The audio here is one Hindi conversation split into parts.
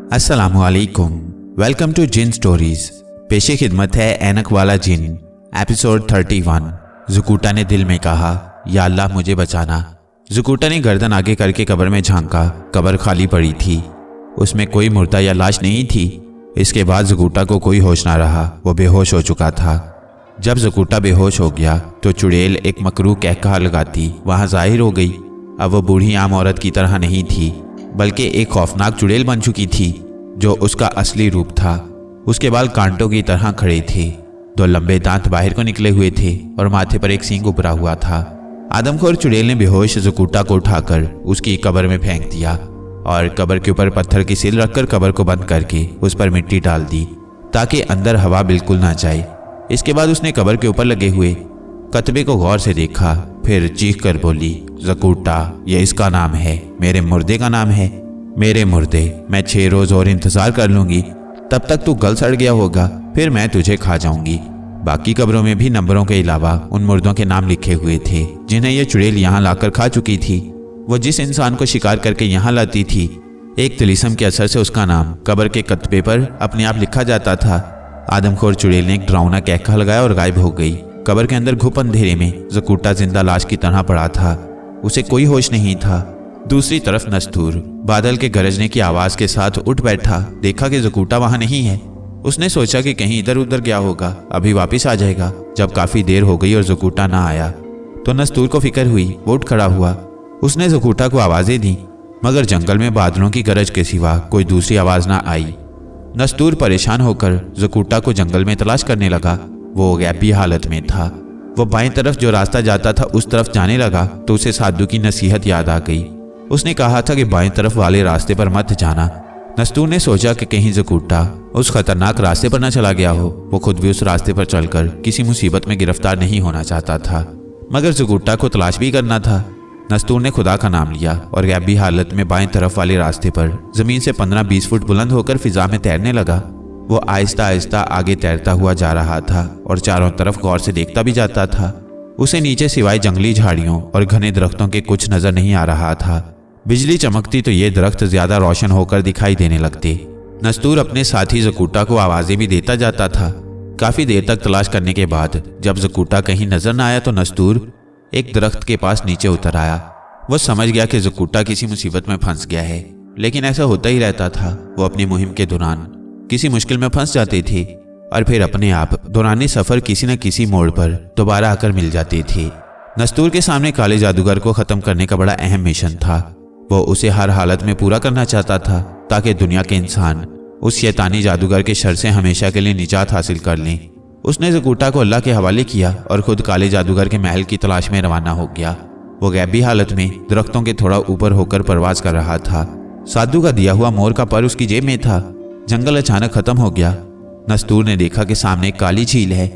अस्सलामुअलैकुम। वेलकम टू जिन स्टोरीज। पेशे खिदमत है ऐनक वाला जिन। एपिसोड 31। ज़ुकूटा ने दिल में कहा, या अल्लाह मुझे बचाना। ज़ुकूटा ने गर्दन आगे करके कब्र में झांका। कब्र खाली पड़ी थी, उसमें कोई मुर्दा या लाश नहीं थी। इसके बाद ज़ुकूटा को कोई होश ना रहा, वो बेहोश हो चुका था। जब ज़ुकूटा बेहोश हो गया तो चुड़ैल एक मकरूह कहकहा लगाती वहाँ ज़ाहिर हो गई। अब वो बूढ़ी आम औरत की तरह नहीं थी, बल्कि एक खौफनाक चुड़ैल बन चुकी थी जो उसका असली रूप था। उसके बाल कांटों की तरह खड़े थे, दो लंबे दांत बाहर को निकले हुए थे और माथे पर एक सींग उभरा हुआ था। आदमखोर चुड़ैल ने बेहोश ज़ुकूटा को उठाकर उसकी कब्र में फेंक दिया और कब्र के ऊपर पत्थर की सिल रखकर कब्र को बंद करके उस पर मिट्टी डाल दी ताकि अंदर हवा बिल्कुल ना जाए। इसके बाद उसने कब्र के ऊपर लगे हुए कतबे को गौर से देखा, फिर चीख कर बोली, ज़ुकूटा, ये इसका नाम है, मेरे मुर्दे का नाम है। मेरे मुर्दे, मैं 6 रोज और इंतजार कर लूंगी, तब तक तू गल सड़ गया होगा, फिर मैं तुझे खा जाऊंगी। बाकी कब्रों में भी नंबरों के अलावा उन मुर्दों के नाम लिखे हुए थे जिन्हें यह चुड़ैल यहाँ लाकर खा चुकी थी। वो जिस इंसान को शिकार करके यहाँ लाती थी, एक तिलिस्म के असर से उसका नाम कब्र के कतबे पर अपने आप लिखा जाता था। आदमखोर चुड़ैल ने एक डरावना कहकहा लगाया और गायब हो गई। कब्र के अंदर घुप अंधेरे में ज़ुकूटा जिंदा लाश की तरह पड़ा था, उसे कोई होश नहीं था। दूसरी तरफ नस्तूर बादल के गरजने की आवाज के साथ उठ बैठा। देखा कि ज़ुकूटा वहां नहीं है। उसने सोचा कि कहीं इधर उधर गया होगा, अभी वापस आ जाएगा। जब काफी देर हो गई और ज़ुकूटा ना आया तो नस्तूर को फिक्र हुई। वो उठ खड़ा हुआ। उसने ज़ुकूटा को आवाजें दी, मगर जंगल में बादलों की गरज के सिवा कोई दूसरी आवाज ना आई। नस्तूर परेशान होकर ज़ुकूटा को जंगल में तलाश करने लगा। वो गैबी हालत में था। वो बाएं तरफ जो रास्ता जाता था उस तरफ जाने लगा तो उसे साधु की नसीहत याद आ गई। उसने कहा था कि बाएं तरफ वाले रास्ते पर मत जाना। नस्तूर ने सोचा कि कहीं ज़ुकूटा उस खतरनाक रास्ते पर न चला गया हो। वो खुद भी उस रास्ते पर चलकर किसी मुसीबत में गिरफ्तार नहीं होना चाहता था, मगर ज़ुकूटा को तलाश भी करना था। नस्तूर ने खुदा का नाम लिया और गैबी हालत में बाएं तरफ वाले रास्ते पर जमीन से 15-20 फुट बुलंद होकर फिजा में तैरने लगा। वो आहिस्ता आहिस्ता आगे तैरता हुआ जा रहा था और चारों तरफ गौर से देखता भी जाता था। उसे नीचे सिवाय जंगली झाड़ियों और घने दरख्तों के कुछ नजर नहीं आ रहा था। बिजली चमकती तो ये दरख्त ज्यादा रोशन होकर दिखाई देने लगते। नस्तूर अपने साथी ज़ुकूटा को आवाजें भी देता जाता था। काफी देर तक तलाश करने के बाद जब ज़ुकूटा कहीं नजर न आया तो नस्तूर एक दरख्त के पास नीचे उतर आया। वो समझ गया कि ज़ुकूटा किसी मुसीबत में फंस गया है, लेकिन ऐसा होता ही रहता था। वो अपनी मुहिम के दौरान किसी मुश्किल में फंस जाते थे और फिर अपने आप दौरानी सफर किसी न किसी मोड़ पर दोबारा आकर मिल जाते थे। नस्तूर के सामने काले जादूगर को खत्म करने का बड़ा अहम मिशन था। वो उसे हर हालत में पूरा करना चाहता था ताकि दुनिया के इंसान उस शैतानी जादूगर के शर से हमेशा के लिए निजात हासिल कर लें। उसने ज़ुकूटा को अल्लाह के हवाले किया और खुद काले जादूगर के महल की तलाश में रवाना हो गया। वो गैबी हालत में दरख्तों के थोड़ा ऊपर होकर परवाज कर रहा था। साधु का दिया हुआ मोर का पर उसकी जेब में था। जंगल अचानक खत्म हो गया। नस्तूर ने देखा कि सामने एक काली झील है।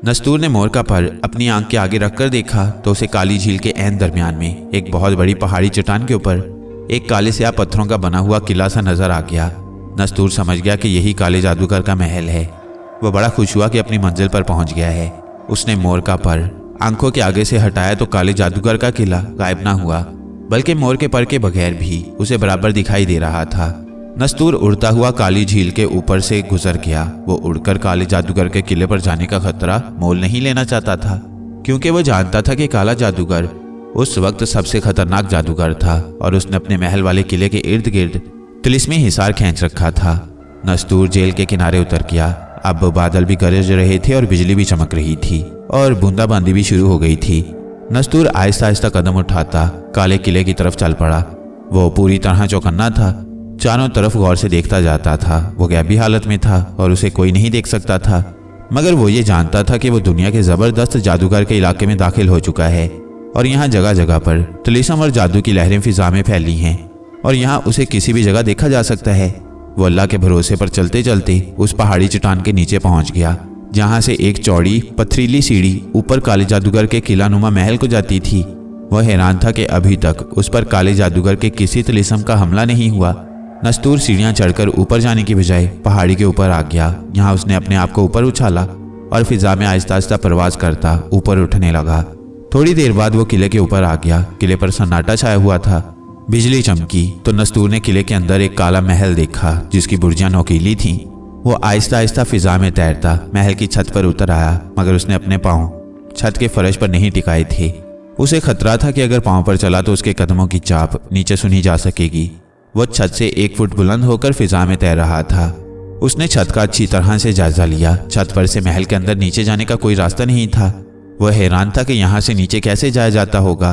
नस्तूर ने मोर का पर अपनी आंख के आगे रखकर देखा तो उसे काली झील के ऐन दरमियान में एक बहुत बड़ी पहाड़ी चट्टान के ऊपर एक काले स्याह पत्थरों का बना हुआ किला सा नजर आ गया। नस्तूर समझ गया कि यही काले जादूगर का महल है। वह बड़ा खुश हुआ कि अपनी मंजिल पर पहुंच गया है। उसने मोर का पर आंखों के आगे से हटाया तो काले जादूगर का किला गायब ना हुआ, बल्कि मोर के पर के बगैर भी उसे बराबर दिखाई दे रहा था। नस्तूर उड़ता हुआ काली झील के ऊपर से गुजर गया। वो उड़कर काले जादूगर के किले पर जाने का खतरा मोल नहीं लेना चाहता था, क्योंकि वो जानता था कि काला जादूगर उस वक्त सबसे खतरनाक जादूगर था और उसने अपने महल वाले किले के इर्द गिर्द तिलिस्मी हिसार खींच रखा था। नस्तूर जेल के किनारे उतर गया। अब बादल भी गरज रहे थे और बिजली भी चमक रही थी और बूंदाबांदी भी शुरू हो गई थी। नस्तूर आहिस्ता आहिस्ता कदम उठाता काले किले की तरफ चल पड़ा। वो पूरी तरह चौकन्ना था, चारों तरफ गौर से देखता जाता था। वो गैबी हालत में था और उसे कोई नहीं देख सकता था, मगर वो ये जानता था कि वो दुनिया के जबरदस्त जादूगर के इलाके में दाखिल हो चुका है और यहाँ जगह जगह पर तिलिस्म और जादू की लहरें फिजा में फैली हैं और यहाँ उसे किसी भी जगह देखा जा सकता है। वो अल्लाह के भरोसे पर चलते चलते उस पहाड़ी चट्टान के नीचे पहुंच गया, जहाँ से एक चौड़ी पथरीली सीढ़ी ऊपर काले जादूगर के किला नुमा महल को जाती थी। वह हैरान था कि अभी तक उस पर काले जादूगर के किसी तिलिस्म का हमला नहीं हुआ। नस्तूर सीढ़ियां चढ़कर ऊपर जाने की बजाय पहाड़ी के ऊपर आ गया। यहाँ उसने अपने आप को ऊपर उछाला और फिजा में आहिस्ता आहिस्ता परवाज करता ऊपर उठने लगा। थोड़ी देर बाद वो किले के ऊपर आ गया। किले पर सन्नाटा छाया हुआ था। बिजली चमकी तो नस्तूर ने किले के अंदर एक काला महल देखा जिसकी बुर्जियां नोकीली थीं। वो आहिस्ता आहिस्ता फिजा में तैरता महल की छत पर उतर आया, मगर उसने अपने पांव छत के फर्श पर नहीं टिकाए थे। उसे खतरा था कि अगर पांव पर चला तो उसके कदमों की चाप नीचे सुनी जा सकेगी। वो छत से 1 फुट बुलंद होकर फिजा में तैर रहा था। उसने छत का अच्छी तरह से जायजा लिया। छत पर से महल के अंदर नीचे जाने का कोई रास्ता नहीं था। वह हैरान था कि यहाँ से नीचे कैसे जाया जाता होगा।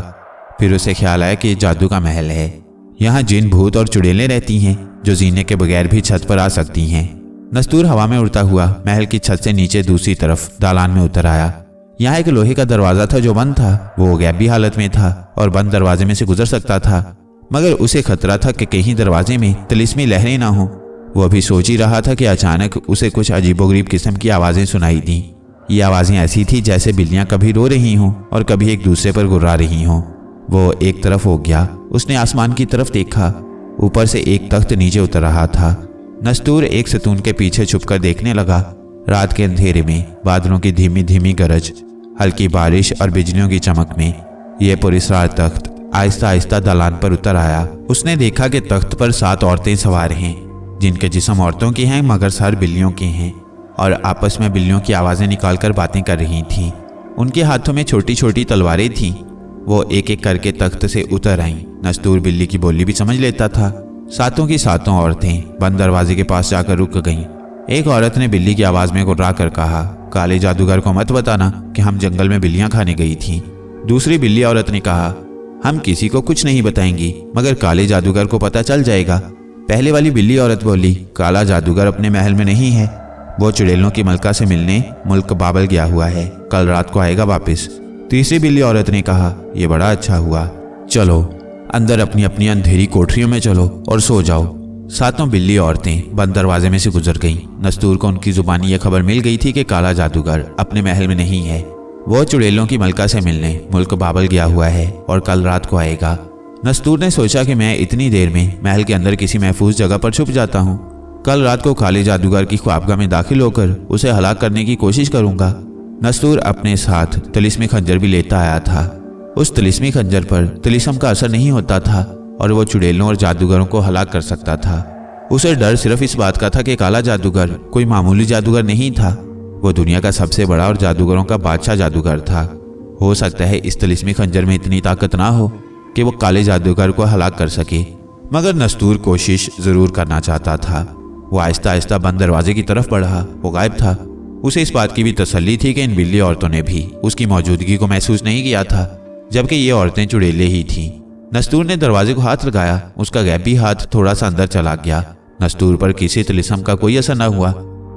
फिर उसे ख्याल आया कि ये जादू का महल है, यहाँ जिन भूत और चुड़ैलें रहती हैं जो जीने के बगैर भी छत पर आ सकती हैं। नस्तूर हवा में उड़ता हुआ महल की छत से नीचे दूसरी तरफ दालान में उतर आया। यहाँ एक लोहे का दरवाजा था जो बंद था। वो गैबी हालत में था और बंद दरवाजे में से गुजर सकता था, मगर उसे खतरा था कि कहीं दरवाजे में तिलिस्मी लहरें ना हो। वो अभी सोच ही रहा था कि अचानक उसे कुछ अजीबोगरीब किस्म की आवाज़ें सुनाई दी। ये आवाज़ें ऐसी थी जैसे बिल्लियां कभी रो रही हों और कभी एक दूसरे पर गुर्रा रही हों। वो एक तरफ हो गया। उसने आसमान की तरफ देखा। ऊपर से एक तख्त नीचे उतर रहा था। नस्तूर एक सतून के पीछे छुपकर देखने लगा। रात के अंधेरे में बादलों की धीमी धीमी गरज, हल्की बारिश और बिजलियों की चमक में यह पुरस्कार तख्त आहिस्ता आहिस्ता दालान पर उतर आया। उसने देखा कि तख्त पर 7 औरतें सवार हैं, जिनके जिस्म औरतों के हैं मगर सर बिल्लियों के हैं, और आपस में बिल्लियों की आवाज़ें निकालकर बातें कर रही थीं। उनके हाथों में छोटी छोटी तलवारें थीं। वो एक एक करके तख्त से उतर आईं। नस्तूर बिल्ली की बोली भी समझ लेता था। 7 की 7 औरतें बंद दरवाजे के पास जाकर रुक गईं। एक औरत ने बिल्ली की आवाज़ में गुर्रा कर कहा, काले जादूगर को मत बताना कि हम जंगल में बिल्लियां खाने गई थीं। दूसरी बिल्ली औरत ने कहा, हम किसी को कुछ नहीं बताएंगी, मगर काले जादूगर को पता चल जाएगा। पहले वाली बिल्ली औरत बोली, काला जादूगर अपने महल में नहीं है, वो चुड़ैलों की मलका से मिलने मुल्क बाबल गया हुआ है, कल रात को आएगा वापस। तीसरी बिल्ली औरत ने कहा, यह बड़ा अच्छा हुआ, चलो अंदर अपनी अपनी अंधेरी कोठरियों में चलो और सो जाओ। 7 बिल्ली औरतें बंद दरवाजे में से गुजर गईं। नस्तूर को उनकी जुबानी यह खबर मिल गई थी कि काला जादूगर अपने महल में नहीं है, वो चुड़ैलों की मलका से मिलने मुल्क बाबल गया हुआ है और कल रात को आएगा। नस्तूर ने सोचा कि मैं इतनी देर में महल के अंदर किसी महफूज जगह पर छुप जाता हूँ। कल रात को काले जादूगर की ख्वाबगाह में दाखिल होकर उसे हलाक करने की कोशिश करूंगा। नस्तूर अपने साथ तिलिस्मी खंजर भी लेता आया था। उस तिलिस्मी खंजर पर तिलिस्म का असर नहीं होता था और वो चुड़ैलों और जादूगरों को हलाक कर सकता था। उसे डर सिर्फ इस बात का था कि काला जादूगर कोई मामूली जादूगर नहीं था, वो दुनिया का सबसे बड़ा और जादूगरों का बादशाह जादूगर था। हो सकता है इस तिलिस्मी खंजर में इतनी ताकत ना हो कि वो काले जादूगर को हलाक कर सके, मगर नस्तूर कोशिश जरूर करना चाहता था। वो आहिस्ता आहिस्ता बंद दरवाजे की तरफ बढ़ा। वो गायब था। उसे इस बात की भी तसल्ली थी कि इन बिल्ली औरतों ने भी उसकी मौजूदगी को महसूस नहीं किया था, जबकि ये औरतें चुड़ैले ही थीं। नस्तूर ने दरवाजे को हाथ लगाया। उसका गैबी हाथ थोड़ा सा अंदर चला गया। नस्तूर पर किसी तिलिस्म का कोई असर न हुआ।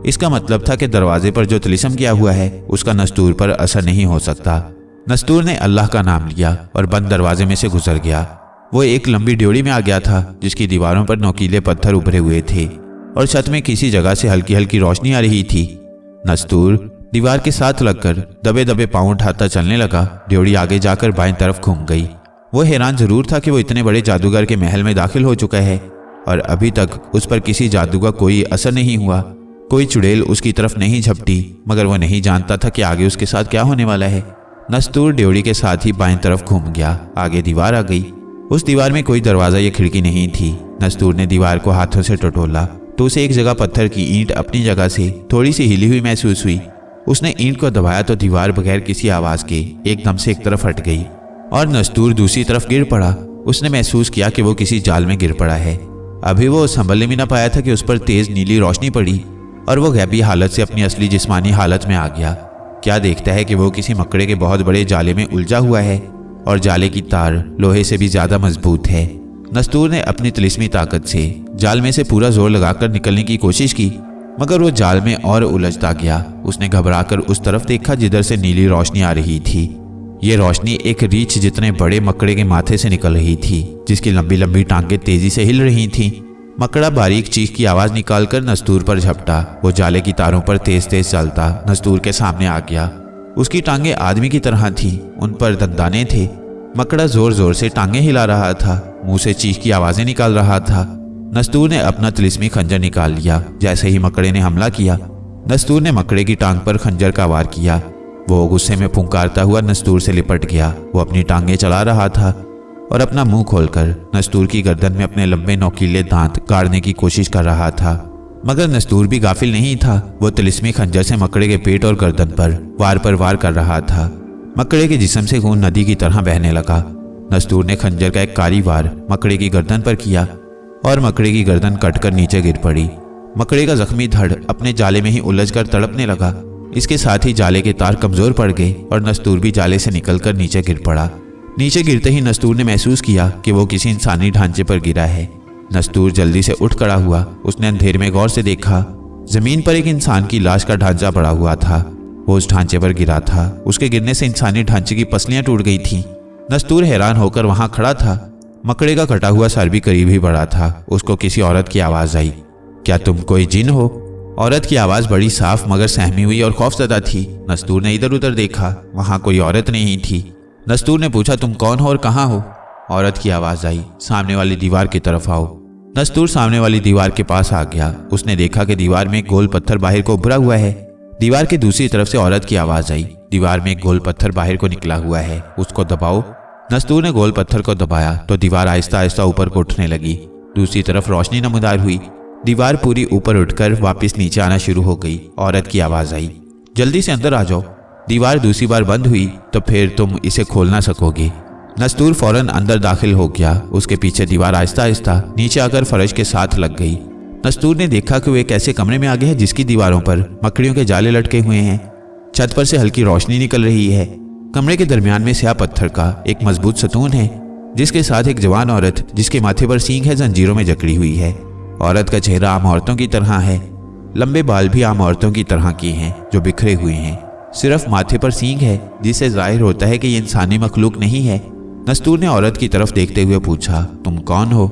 इसका मतलब था कि दरवाजे पर जो तिलिस्म किया हुआ है उसका नस्तूर पर असर नहीं हो सकता। नस्तूर ने अल्लाह का नाम लिया और बंद दरवाजे में से गुजर गया। वो एक लंबी ड्योढ़ी में आ गया था जिसकी दीवारों पर नोकीले पत्थर उभरे हुए थे और छत में किसी जगह से हल्की हल्की रोशनी आ रही थी। नस्तूर दीवार के साथ लगकर दबे दबे पांव उठाता चलने लगा। ड्योढ़ी आगे जाकर बाएं तरफ घूम गई। वो हैरान जरूर था कि वो इतने बड़े जादूगर के महल में दाखिल हो चुका है और अभी तक उस पर किसी जादू का कोई असर नहीं हुआ। कोई चुड़ैल उसकी तरफ नहीं झपटी, मगर वो नहीं जानता था कि आगे उसके साथ क्या होने वाला है। नस्तूर ड्योढ़ी के साथ ही बाएं तरफ घूम गया। आगे दीवार आ गई। उस दीवार में कोई दरवाजा या खिड़की नहीं थी। नस्तूर ने दीवार को हाथों से टटोला तो उसे एक जगह पत्थर की ईंट अपनी जगह से थोड़ी सी हिली हुई महसूस हुई। उसने ईंट को दबाया तो दीवार बगैर किसी आवाज के एकदम से एक तरफ हट गई और नस्तूर दूसरी तरफ गिर पड़ा। उसने महसूस किया कि वो किसी जाल में गिर पड़ा है। अभी वो संभलने भी ना पाया था कि उस पर तेज नीली रोशनी पड़ी और वो गैबी हालत से अपनी असली जिस्मानी हालत में आ गया। क्या देखता है कि वो किसी मकड़े के बहुत बड़े जाले में उलझा हुआ है और जाले की तार लोहे से भी ज्यादा मजबूत है। नस्तूर ने अपनी तिलिस्मी ताकत से जाल में से पूरा जोर लगाकर निकलने की कोशिश की, मगर वो जाल में और उलझता गया। उसने घबराकर उस तरफ देखा जिधर से नीली रोशनी आ रही थी। ये रोशनी एक रीछ जितने बड़े मकड़े के माथे से निकल रही थी, जिसकी लंबी लंबी टांगें तेजी से हिल रही थीं। मकड़ा बारीक चीख की आवाज निकालकर नस्तूर पर झपटा। वो जाले की तारों पर तेज तेज चलता नस्तूर के सामने आ गया। उसकी टांगें आदमी की तरह थीं, उन पर दंदाने थे। मकड़ा जोर जोर से टांगें हिला रहा था, मुंह से चीख की आवाजें निकाल रहा था। नस्तूर ने अपना तिलिस्मी खंजर निकाल लिया। जैसे ही मकड़े ने हमला किया, नस्तूर ने मकड़े की टांग पर खंजर का वार किया। वो गुस्से में फुंकारता हुआ नस्तूर से लिपट गया। वो अपनी टांगें चला रहा था। और अपना मुंह खोलकर नस्तूर की गर्दन में अपने लंबे नोकीले दांत गाड़ने की कोशिश कर रहा था। मगर नस्तूर भी गाफिल नहीं था। वो तिलिस्मी खंजर से मकड़े के पेट और गर्दन पर वार कर रहा था। मकड़े के जिस्म से खून नदी की तरह बहने लगा। नस्तूर ने खंजर का एक कारी वार मकड़े की गर्दन पर किया और मकड़े की गर्दन कटकर नीचे गिर पड़ी। मकड़े का जख्मी धड़ अपने जाले में ही उलझकर तड़पने लगा। इसके साथ ही जाले के तार कमजोर पड़ गए और नस्तूर भी जाले से निकलकर नीचे गिर पड़ा। नीचे गिरते ही नस्तूर ने महसूस किया कि वो किसी इंसानी ढांचे पर गिरा है। नस्तूर जल्दी से उठ खड़ा हुआ। उसने अंधेरे में गौर से देखा। जमीन पर एक इंसान की लाश का ढांचा पड़ा हुआ था। वो उस ढांचे पर गिरा था। उसके गिरने से इंसानी ढांचे की पसलियां टूट गई थीं। नस्तूर हैरान होकर वहां खड़ा था। मकड़े का कटा हुआ सर भी करीब ही पड़ा था। उसको किसी औरत की आवाज आई, क्या तुम कोई जिन हो? औरत की आवाज बड़ी साफ मगर सहमी हुई और खौफजदा थी। नस्तूर ने इधर उधर देखा, वहां कोई औरत नहीं थी। नस्तूर ने पूछा, तुम कौन हो और कहाँ हो? औरत की आवाज आई, सामने वाली दीवार की तरफ आओ। नस्तूर सामने वाली दीवार के पास आ गया। उसने देखा कि दीवार में एक गोल पत्थर बाहर को उभरा हुआ है। दीवार की दूसरी तरफ से औरत की आवाज आई, दीवार में एक गोल पत्थर बाहर को निकला हुआ है, उसको दबाओ। नस्तूर ने गोल पत्थर को दबाया तो दीवार आहिस्ता आहिस्ता ऊपर को उठने लगी। दूसरी तरफ रोशनी नमूदार हुई। दीवार पूरी ऊपर उठकर वापस नीचे आना शुरू हो गई। औरत की आवाज आई, जल्दी से अंदर आ जाओ। दीवार दूसरी बार बंद हुई तो फिर तुम इसे खोल ना सकोगे। नस्तूर फौरन अंदर दाखिल हो गया। उसके पीछे दीवार आहिस्ता आहिस्ता नीचे आकर फर्श के साथ लग गई। नस्तूर ने देखा कि वो एक ऐसे कमरे में आ गया है जिसकी दीवारों पर मकड़ियों के जाले लटके हुए हैं। छत पर से हल्की रोशनी निकल रही है। कमरे के दरमियान में स्याह पत्थर का एक मजबूत सतून है, जिसके साथ एक जवान औरत जिसके माथे पर सींग है जंजीरों में जकड़ी हुई है। औरत का चेहरा आम औरतों की तरह है। लंबे बाल भी आम औरतों की तरह के हैं जो बिखरे हुए हैं। सिर्फ माथे पर सींग है जिससे जाहिर होता है कि ये इंसानी मखलूक नहीं है। नस्तूर ने औरत की तरफ देखते हुए पूछा, तुम कौन हो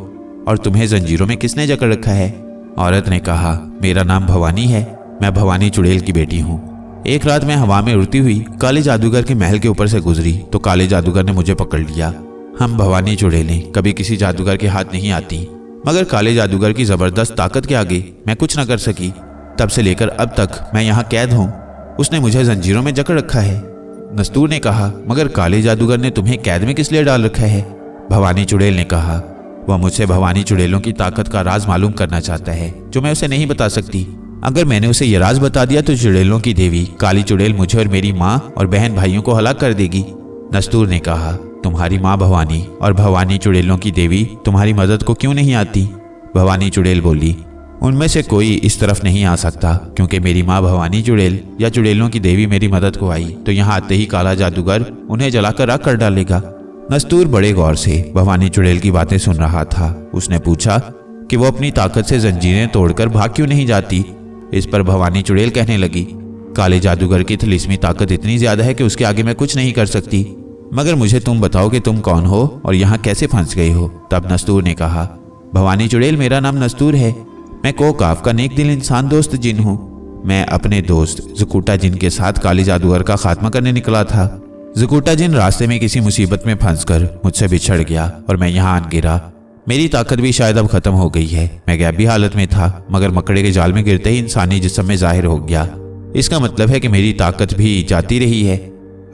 और तुम्हें जंजीरों में किसने जकड़ रखा है? औरत ने कहा, मेरा नाम भवानी है, मैं भवानी चुड़ैल की बेटी हूँ। एक रात मैं हवा में उड़ती हुई काले जादूगर के महल के ऊपर से गुजरी तो काले जादूगर ने मुझे पकड़ लिया। हम भवानी चुड़ैलें कभी किसी जादूगर के हाथ नहीं आती, मगर काले जादूगर की जबरदस्त ताकत के आगे मैं कुछ न कर सकी। तब से लेकर अब तक मैं यहाँ कैद हूँ। उसने मुझे जंजीरों में जकड़ रखा है। नस्तूर ने कहा, मगर काले जादूगर ने तुम्हें कैद में किस लिए डाल रखा है? भवानी चुड़ैल ने कहा, वह मुझसे भवानी चुड़ैलों की ताकत का राज मालूम करना चाहता है जो मैं उसे नहीं बता सकती। अगर मैंने उसे यह राज बता दिया तो चुड़ैलों की देवी काली चुड़ैल मुझे और मेरी माँ और बहन भाइयों को हलाक कर देगी। नस्तूर ने कहा, तुम्हारी माँ भवानी और भवानी चुड़ैलों की देवी तुम्हारी मदद को क्यों नहीं आती? भवानी चुड़ैल बोली, उनमें से कोई इस तरफ नहीं आ सकता, क्योंकि मेरी माँ भवानी चुड़ैल या चुड़ैलों की देवी मेरी मदद को आई तो यहाँ आते ही काला जादूगर उन्हें जलाकर राख कर डालेगा। नस्तूर बड़े गौर से भवानी चुड़ैल की बातें सुन रहा था। उसने पूछा कि वो अपनी ताकत से जंजीरें तोड़कर भाग क्यों नहीं जाती। इस पर भवानी चुड़ैल कहने लगी, काले जादूगर की तिलिस्मी ताकत इतनी ज्यादा है कि उसके आगे मैं कुछ नहीं कर सकती। मगर मुझे तुम बताओ कि तुम कौन हो और यहाँ कैसे फंस गए हो। तब नस्तूर ने कहा, भवानी चुड़ैल मेरा नाम नस्तूर है, मैं कोकाफ का नेक दिल इंसान दोस्त जिन हूँ। मैं अपने दोस्त ज़ुकूटा जिन के साथ काले जादूगर का खात्मा करने निकला था। ज़ुकूटा जिन रास्ते में किसी मुसीबत में फंसकर मुझसे बिछड़ गया और मैं यहाँ आन गिरा। मेरी ताकत भी शायद अब खत्म हो गई है। मैं गैबी हालत में था, मगर मकड़े के जाल में गिरते ही इंसानी जिस्म में जाहिर हो गया। इसका मतलब है कि मेरी ताकत भी जाती रही है।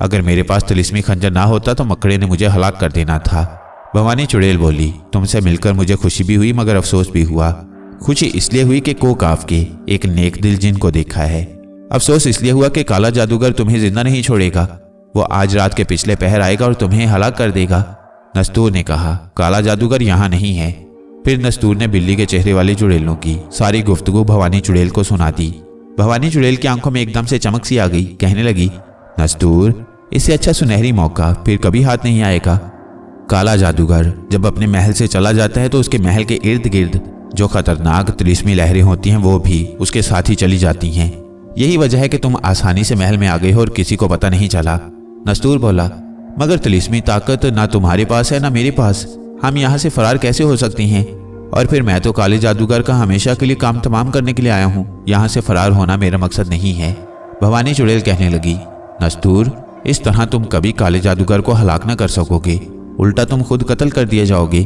अगर मेरे पास तिलिस्मी खंजर ना होता तो मकड़े ने मुझे हलाक कर देना था। भवानी चुड़ैल बोली, तुमसे मिलकर मुझे खुशी भी हुई मगर अफसोस भी हुआ। खुशी इसलिए हुई कि कोकाफ के एक नेक दिल जिन को देखा है। अफसोस इसलिए हुआ कि काला जादूगर तुम्हें जिंदा नहीं छोड़ेगा। वो आज रात के पिछले पहर आएगा और तुम्हें हलाक कर देगा। नस्तूर ने कहा, काला जादूगर यहाँ नहीं है। फिर नस्तूर ने बिल्ली के चेहरे वाली चुड़ैलों की सारी गुफ्तगू भवानी चुड़ैल को सुना दी। भवानी चुड़ैल की आंखों में एकदम से चमक सी आ गई। कहने लगी, नस्तूर, इससे अच्छा सुनहरी मौका फिर कभी हाथ नहीं आएगा। काला जादूगर जब अपने महल से चला जाता है तो उसके महल के इर्द गिर्द जो खतरनाक तिलिस्मी लहरें होती हैं वो भी उसके साथ ही चली जाती हैं। यही वजह है कि तुम आसानी से महल में आ गए हो और किसी को पता नहीं चला। नस्तूर बोला, मगर तिलिस्मी ताकत ना तुम्हारे पास है ना मेरे पास। हम यहाँ से फरार कैसे हो सकते हैं? और फिर मैं तो काले जादूगर का हमेशा के लिए काम तमाम करने के लिए आया हूँ। यहाँ से फरार होना मेरा मकसद नहीं है। भवानी चुड़ैल कहने लगी, नस्तूर, इस तरह तुम कभी काले जादूगर को हलाक न कर सकोगे, उल्टा तुम खुद कत्ल कर दिए जाओगे।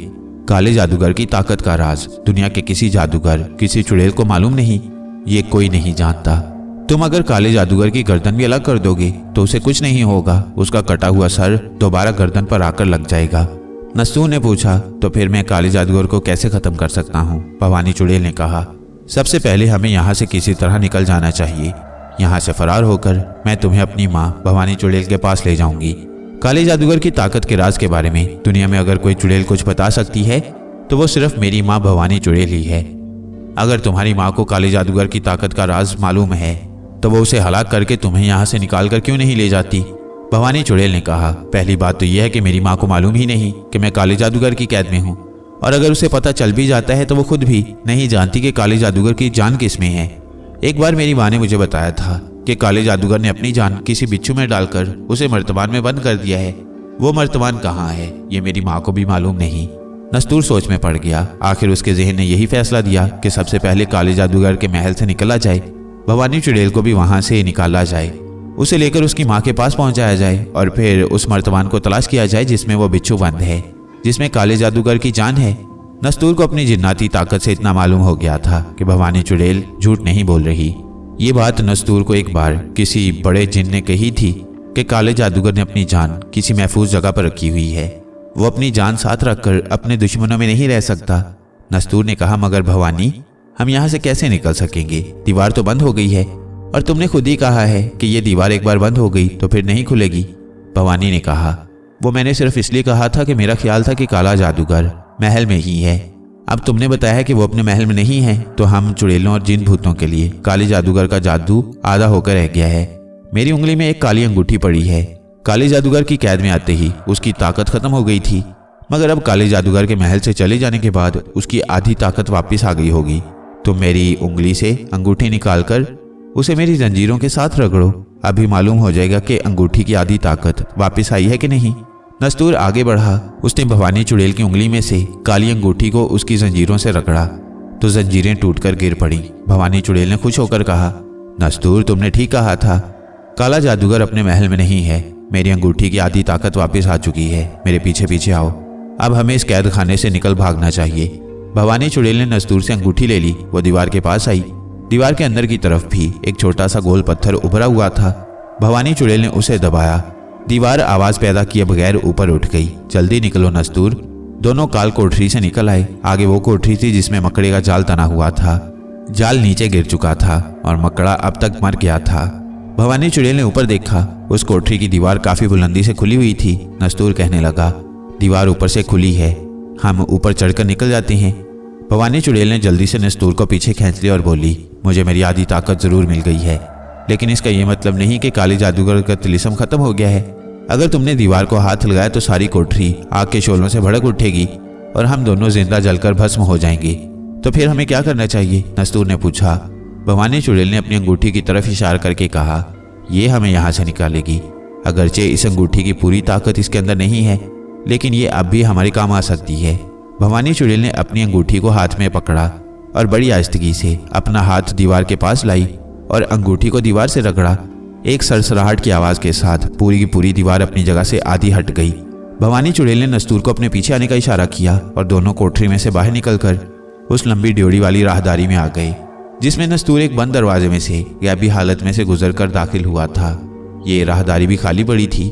काले जादूगर की ताकत का राज दुनिया के किसी जादूगर, किसी चुड़ैल को मालूम नहीं। ये कोई नहीं जानता। तुम अगर काले जादूगर की गर्दन भी अलग कर दोगे तो उसे कुछ नहीं होगा। उसका कटा हुआ सर दोबारा गर्दन पर आकर लग जाएगा। नस्तूर ने पूछा, तो फिर मैं काले जादूगर को कैसे खत्म कर सकता हूँ? भवानी चुड़ैल ने कहा, सबसे पहले हमें यहाँ से किसी तरह निकल जाना चाहिए। यहाँ से फरार होकर मैं तुम्हें अपनी माँ भवानी चुड़ैल के पास ले जाऊंगी। काले जादूगर की ताकत के राज के बारे में दुनिया में अगर कोई चुड़ैल कुछ बता सकती है तो वो सिर्फ मेरी माँ भवानी चुड़ैल ही है। अगर तुम्हारी माँ को काले जादूगर की ताकत का राज मालूम है तो वो उसे हलाक करके तुम्हें यहाँ से निकाल कर क्यों नहीं ले जाती? भवानी चुड़ैल ने कहा, पहली बात तो यह है कि मेरी माँ को मालूम ही नहीं कि मैं काले जादूगर की कैद में हूँ, और अगर उसे पता चल भी जाता है तो वो खुद भी नहीं जानती कि काले जादूगर की जान किस में है। एक बार मेरी माँ ने मुझे बताया था कि काले जादूगर ने अपनी जान किसी बिच्छू में डालकर उसे मर्तबान में बंद कर दिया है। वो मर्तबान कहाँ है ये मेरी माँ को भी मालूम नहीं। नस्तूर सोच में पड़ गया। आखिर उसके ज़हन ने यही फैसला दिया कि सबसे पहले काले जादूगर के महल से निकला जाए, भवानी चुड़ैल को भी वहां से निकाला जाए, उसे लेकर उसकी माँ के पास पहुंचाया जाए और फिर उस मर्तबान को तलाश किया जाए जिसमें वो बिच्छू बंद है, जिसमें काले जादूगर की जान है। नस्तूर को अपनी जिन्नाती ताकत से इतना मालूम हो गया था कि भवानी चुड़ैल झूठ नहीं बोल रही। ये बात नस्तूर को एक बार किसी बड़े जिन ने कही थी कि काले जादूगर ने अपनी जान किसी महफूज जगह पर रखी हुई है, वो अपनी जान साथ रखकर अपने दुश्मनों में नहीं रह सकता। नस्तूर ने कहा, मगर भवानी हम यहाँ से कैसे निकल सकेंगे? दीवार तो बंद हो गई है और तुमने खुद ही कहा है कि ये दीवार एक बार बंद हो गई तो फिर नहीं खुलेगी। भवानी ने कहा, वो मैंने सिर्फ इसलिए कहा था कि मेरा ख्याल था कि काला जादूगर महल में ही है। अब तुमने बताया कि वो अपने महल में नहीं है तो हम चुड़ैलों और जिन भूतों के लिए काले जादूगर का जादू आधा होकर रह गया है। मेरी उंगली में एक काली अंगूठी पड़ी है। काले जादूगर की कैद में आते ही उसकी ताकत खत्म हो गई थी, मगर अब काले जादूगर के महल से चले जाने के बाद उसकी आधी ताकत वापस आ गई होगी। तुम मेरी उंगली से अंगूठी निकालकर उसे मेरी जंजीरों के साथ रगड़ो, अभी मालूम हो जाएगा कि अंगूठी की आधी ताकत वापस आई है कि नहीं। नस्तूर आगे बढ़ा। उसने भवानी चुड़ैल की उंगली में से काली अंगूठी को उसकी जंजीरों से रगड़ा तो जंजीरें टूटकर गिर पड़ी। भवानी चुड़ैल ने खुश होकर कहा, नस्तूर तुमने ठीक कहा था, काला जादूगर अपने महल में नहीं है। मेरी अंगूठी की आधी ताकत वापस आ चुकी है। मेरे पीछे पीछे आओ, अब हमें इस कैद खाने से निकल भागना चाहिए। भवानी चुड़ैल ने नस्तूर से अंगूठी ले ली। वो दीवार के पास आई। दीवार के अंदर की तरफ भी एक छोटा सा गोल पत्थर उभरा हुआ था। भवानी चुड़ैल ने उसे दबाया। दीवार आवाज पैदा किए बगैर ऊपर उठ गई। जल्दी निकलो नस्तूर। दोनों काल कोठरी से निकल आए। आगे वो कोठरी थी जिसमें मकड़े का जाल तना हुआ था। जाल नीचे गिर चुका था और मकड़ा अब तक मर गया था। भवानी चुड़ैल ने ऊपर देखा। उस कोठरी की दीवार काफी बुलंदी से खुली हुई थी। नस्तूर कहने लगा, दीवार ऊपर से खुली है, हम ऊपर चढ़कर निकल जाते हैं। भवानी चुड़ैल ने जल्दी से नस्तूर को पीछे खींच लिया और बोली, मुझे मेरी आधी ताकत जरूर मिल गई है, लेकिन इसका यह मतलब नहीं कि काले जादूगर का तिलिस्म खत्म हो गया है। अगर तुमने दीवार को हाथ लगाया तो सारी कोठरी आग के शोलों से भड़क उठेगी और हम दोनों जिंदा जलकर भस्म हो जाएंगे। तो फिर हमें क्या करना चाहिए? नस्तूर ने पूछा। भवानी चुड़ैल ने अपनी अंगूठी की तरफ इशारा करके कहा, यह हमें यहाँ से निकालेगी। अगरचे इस अंगूठी की पूरी ताकत इसके अंदर नहीं है, लेकिन ये अब भी हमारे काम आ सकती है। भवानी चुड़ैल ने अपनी अंगूठी को हाथ में पकड़ा और बड़ी आहिस्तगी से अपना हाथ दीवार के पास लाई और अंगूठी को दीवार से रगड़ा। एक सरसराहट की आवाज के साथ पूरी की पूरी दीवार अपनी जगह से आधी हट गई। भवानी चुड़ैल ने नस्तूर को अपने पीछे आने का इशारा किया और दोनों कोठरी में से बाहर निकलकर उस लंबी ड्योढ़ी वाली राहदारी में आ गए, जिसमें नस्तूर एक बंद दरवाजे में से गैबी हालत में से गुजरकर दाखिल हुआ था। ये राहदारी भी खाली पड़ी थी।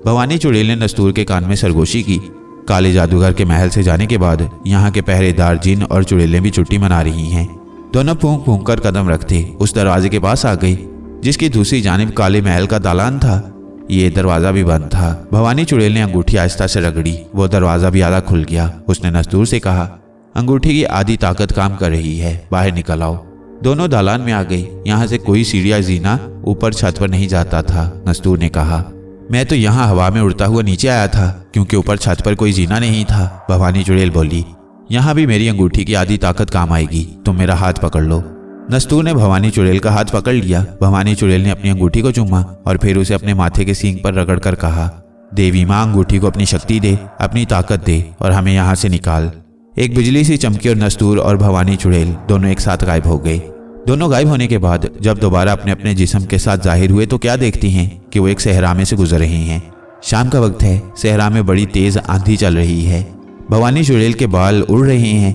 भवानी चुड़ैल ने नस्तूर के कान में सरगोशी की। काले जादूगर के महल से जाने के बाद यहाँ के पहरेदार जिन और चुड़ैलें भी छुट्टी मना रही हैं। दोनों फूंक फूंक कर कदम रखते उस दरवाजे के पास आ गई, जिसकी दूसरी जानिब काले महल का दालान था। ये दरवाजा भी बंद था। भवानी चुड़ैल ने अंगूठी आहिस्ता से रगड़ी। वो दरवाजा भी आधा खुल गया। उसने नस्तूर से कहा, अंगूठी की आधी ताकत काम कर रही है, बाहर निकल आओ। दोनों दालान में आ गए। यहाँ से कोई सीढ़ी या जीना ऊपर छत पर नहीं जाता था। नस्तूर ने कहा, मैं तो यहाँ हवा में उड़ता हुआ नीचे आया था क्योंकि ऊपर छत पर कोई जीना नहीं था। भवानी चुड़ैल बोली, यहाँ भी मेरी अंगूठी की आधी ताकत काम आएगी, तुम मेरा हाथ पकड़ लो। नस्तूर ने भवानी चुड़ैल का हाथ पकड़ लिया। भवानी चुड़ैल ने अपनी अंगूठी को चूमा और फिर उसे अपने माथे के सींग पर रगड़कर कहा, देवी माँ अंगूठी को अपनी शक्ति दे, अपनी ताकत दे और हमें यहाँ से निकाल। एक बिजली सी चमकी और नस्तूर और भवानी चुड़ैल दोनों एक साथ गायब हो गए। दोनों गायब होने के बाद जब दोबारा अपने अपने जिस्म के साथ जाहिर हुए तो क्या देखती हैं कि वो एक सहरा में से गुजर रहे हैं। शाम का वक्त है। सहरा में बड़ी तेज आंधी चल रही है। भवानी चुड़ैल के बाल उड़ रहे हैं।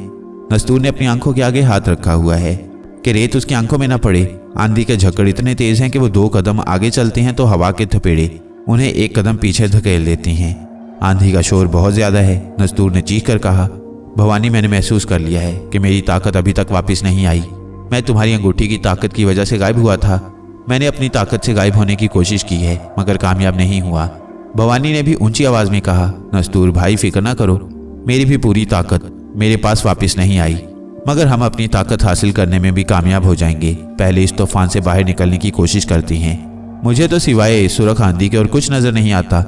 नस्तूर ने अपनी आंखों के आगे हाथ रखा हुआ है कि रेत उसकी आंखों में न पड़े। आंधी के झक्कड़ इतने तेज हैं कि वो 2 कदम आगे चलते हैं तो हवा के थपेड़े उन्हें 1 कदम पीछे धकेल देते हैं। आंधी का शोर बहुत ज्यादा है, नस्तूर ने चीख कर कहा। भवानी, मैंने महसूस कर लिया है कि मेरी ताकत अभी तक वापस नहीं आई। मैं तुम्हारी अंगूठी की ताकत की वजह से गायब हुआ था। मैंने अपनी ताकत से गायब होने की कोशिश की है मगर कामयाब नहीं हुआ। भवानी ने भी ऊंची आवाज में कहा। नस्तूर भाई, फिक्र ना करो, मेरी भी पूरी ताकत मेरे पास वापस नहीं आई, मगर हम अपनी ताकत हासिल करने में भी कामयाब हो जाएंगे। पहले इस तूफान से बाहर निकलने की कोशिश करती हैं। मुझे तो सिवाय सुरख आंधी के और कुछ नजर नहीं आता,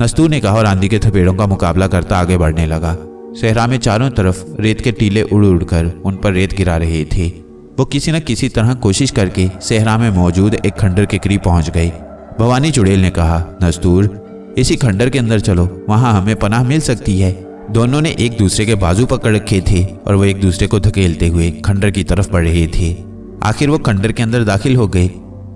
नस्तूर ने कहा और आंधी के थपेड़ों का मुकाबला करता आगे बढ़ने लगा। सहरा में चारों तरफ रेत के टीले उड़ उड़कर उन पर रेत गिरा रहे थे। वो किसी न किसी तरह कोशिश करके सहरा में मौजूद एक खंडर के करीब पहुंच गए। भवानी चुड़ैल ने कहा, नस्तूर, इसी खंडर के अंदर चलो, वहां हमें पनाह मिल सकती है। दोनों ने एक दूसरे के बाजू पकड़ रखे थे और वो एक दूसरे को धकेलते हुए खंडर की तरफ बढ़ रहे थे। आखिर वो खंडर के अंदर दाखिल हो गए।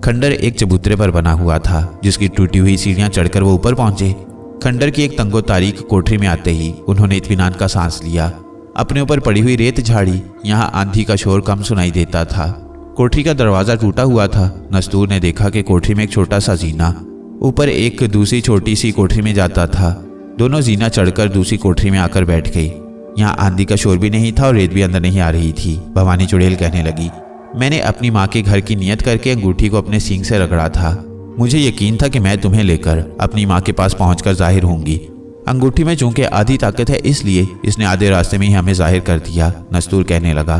खंडर एक चबूतरे पर बना हुआ था जिसकी टूटी हुई सीढ़ियां चढ़कर वो ऊपर पहुंचे। खंडर की एक तंगो तारीख कोठरी में आते ही उन्होंने इत्मीनान का सांस लिया। अपने ऊपर पड़ी हुई रेत झाड़ी, यहाँ आंधी का शोर कम सुनाई देता था। कोठरी का दरवाजा टूटा हुआ था। नस्तूर ने देखा कि कोठरी में एक छोटा सा जीना ऊपर एक दूसरी छोटी सी कोठरी में जाता था। दोनों जीना चढ़कर दूसरी कोठरी में आकर बैठ गई। यहाँ आंधी का शोर भी नहीं था और रेत भी अंदर नहीं आ रही थी। भवानी चुड़ैल कहने लगी, मैंने अपनी माँ के घर की नियत करके अंगूठी को अपने सींग से रगड़ा था। मुझे यकीन था कि मैं तुम्हें लेकर अपनी माँ के पास पहुंचकर जाहिर होंगी। अंगूठी में चूंकि आधी ताकत है इसलिए इसने आधे रास्ते में ही हमें जाहिर कर दिया। नस्तूर कहने लगा,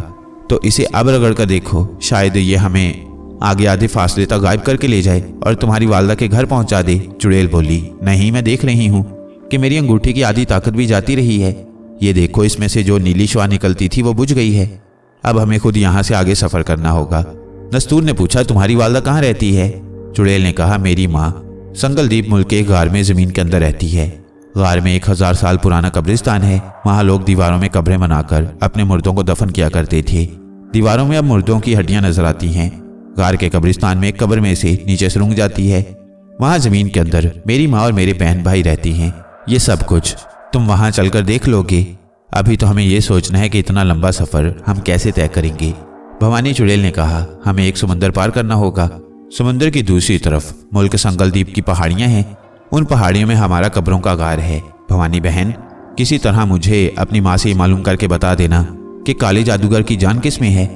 तो इसे अब रगड़ कर देखो, शायद ये हमें आगे आधे फासले तक गायब करके ले जाए और तुम्हारी वालदा के घर पहुंचा दे। चुड़ैल बोली, नहीं, मैं देख रही हूँ कि मेरी अंगूठी की आधी ताकत भी जाती रही है। ये देखो, इसमें से जो नीली श्वाह निकलती थी वो बुझ गई है। अब हमें खुद यहाँ से आगे सफर करना होगा। नस्तूर ने पूछा, तुम्हारी वालदा कहाँ रहती है? चुड़ैल ने कहा, मेरी माँ संगलदीप मुल्क के गार में जमीन के अंदर रहती है। गार में 1000 साल पुराना कब्रिस्तान है। वहाँ लोग दीवारों में कब्रें बनाकर अपने मुर्दों को दफन किया करते थे। दीवारों में अब मुर्दों की हड्डियां नजर आती हैं। गार के कब्रिस्तान में एक कब्र में से नीचे सुरंग जाती है। वहाँ जमीन के अंदर मेरी माँ और मेरे बहन भाई रहती हैं। ये सब कुछ तुम वहाँ चलकर देख लोगे। अभी तो हमें यह सोचना है कि इतना लंबा सफर हम कैसे तय करेंगे। भवानी चुड़ैल ने कहा, हमें एक समंदर पार करना होगा। समुद्र की दूसरी तरफ मुल्क संगलदीप की पहाड़ियां हैं। उन पहाड़ियों में हमारा कब्रों का गार है। भवानी बहन, किसी तरह मुझे अपनी माँ से मालूम करके बता देना कि काले जादूगर की जान किस में है,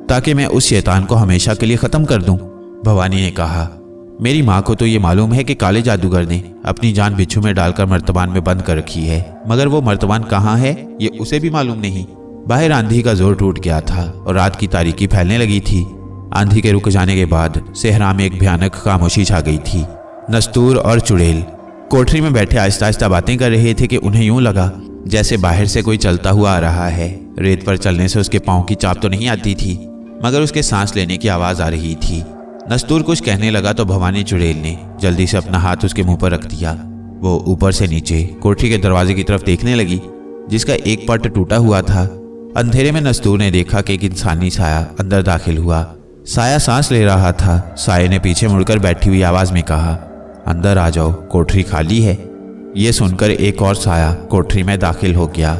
ताकि मैं उस शैतान को हमेशा के लिए खत्म कर दूं। भवानी ने कहा, मेरी माँ को तो ये मालूम है कि काले जादूगर ने अपनी जान बिच्छू में डालकर मर्तबान में बंद कर रखी है, मगर वो मर्तबान कहाँ है ये उसे भी मालूम नहीं। बाहर आंधी का जोर टूट गया था और रात की तारीकी फैलने लगी थी। आंधी के रुक जाने के बाद सहरा में एक भयानक खामोशी छा गई थी। नस्तूर और चुड़ैल कोठरी में बैठे आहिस्ता आहिस्ता बातें कर रहे थे कि उन्हें यूं लगा जैसे बाहर से कोई चलता हुआ आ रहा है। रेत पर चलने से उसके पाँव की चाप तो नहीं आती थी, मगर उसके सांस लेने की आवाज़ आ रही थी। नस्तूर कुछ कहने लगा तो भवानी चुड़ैल ने जल्दी से अपना हाथ उसके मुंह पर रख दिया। वो ऊपर से नीचे कोठरी के दरवाजे की तरफ देखने लगी, जिसका एक पट टूटा हुआ था। अंधेरे में नस्तूर ने देखा कि एक इंसानी साया अंदर दाखिल हुआ। साया सांस ले रहा था। साये ने पीछे मुड़कर बैठी हुई आवाज में कहा, अंदर आ जाओ, कोठरी खाली है। ये सुनकर एक और साया कोठरी में दाखिल हो गया।